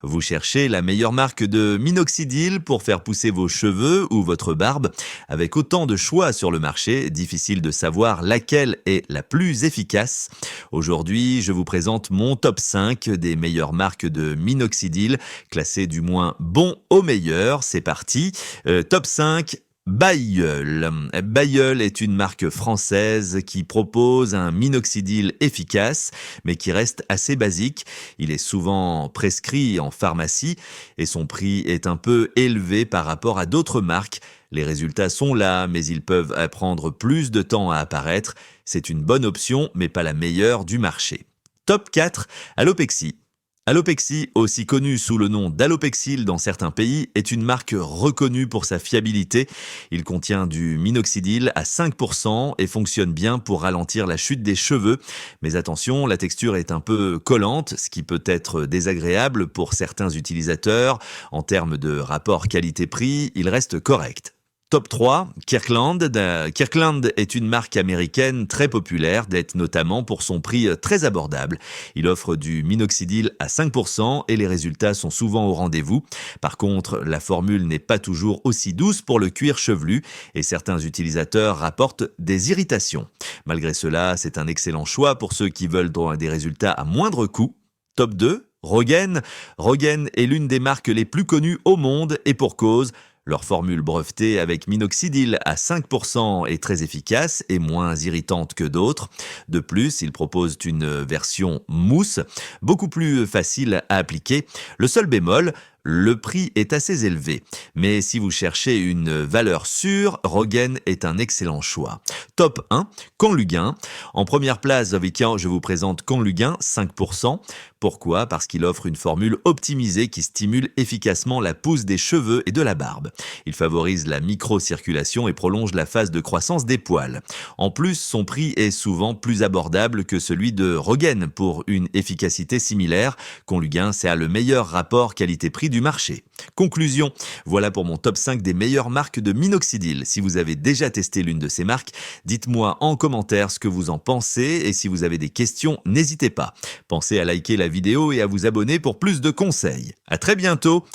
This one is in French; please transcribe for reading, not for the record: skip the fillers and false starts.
Vous cherchez la meilleure marque de minoxidil pour faire pousser vos cheveux ou votre barbe. Avec autant de choix sur le marché, difficile de savoir laquelle est la plus efficace. Aujourd'hui, je vous présente mon top 5 des meilleures marques de minoxidil, classées du moins bon au meilleur. C'est parti. Top 5. Bailleul. Bailleul est une marque française qui propose un minoxidil efficace, mais qui reste assez basique. Il est souvent prescrit en pharmacie et son prix est un peu élevé par rapport à d'autres marques. Les résultats sont là, mais ils peuvent prendre plus de temps à apparaître. C'est une bonne option, mais pas la meilleure du marché. Top 4. Alopexy. Alopexy, aussi connue sous le nom d'Alopexil dans certains pays, est une marque reconnue pour sa fiabilité. Il contient du minoxidil à 5% et fonctionne bien pour ralentir la chute des cheveux. Mais attention, la texture est un peu collante, ce qui peut être désagréable pour certains utilisateurs. En termes de rapport qualité-prix, il reste correct. Top 3, Kirkland. Kirkland est une marque américaine très populaire, dite notamment pour son prix très abordable. Il offre du minoxidil à 5% et les résultats sont souvent au rendez-vous. Par contre, la formule n'est pas toujours aussi douce pour le cuir chevelu et certains utilisateurs rapportent des irritations. Malgré cela, c'est un excellent choix pour ceux qui veulent des résultats à moindre coût. Top 2, Rogaine. Rogaine est l'une des marques les plus connues au monde et pour cause. Leur formule brevetée avec minoxidil à 5% est très efficace et moins irritante que d'autres. De plus, ils proposent une version mousse, beaucoup plus facile à appliquer. Le seul bémol, le prix est assez élevé. Mais si vous cherchez une valeur sûre, Rogaine est un excellent choix. Top 1, Conlugain. En première place, je vous présente Conlugain, 5%. Pourquoi ? Parce qu'il offre une formule optimisée qui stimule efficacement la pousse des cheveux et de la barbe. Il favorise la microcirculation et prolonge la phase de croissance des poils. En plus, son prix est souvent plus abordable que celui de Rogaine pour une efficacité similaire. Conlugain, c'est le meilleur rapport qualité-prix du marché. Conclusion, voilà pour mon top 5 des meilleures marques de minoxidil. Si vous avez déjà testé l'une de ces marques, dites-moi en commentaire ce que vous en pensez et si vous avez des questions, n'hésitez pas. Pensez à liker la vidéo et à vous abonner pour plus de conseils. À très bientôt!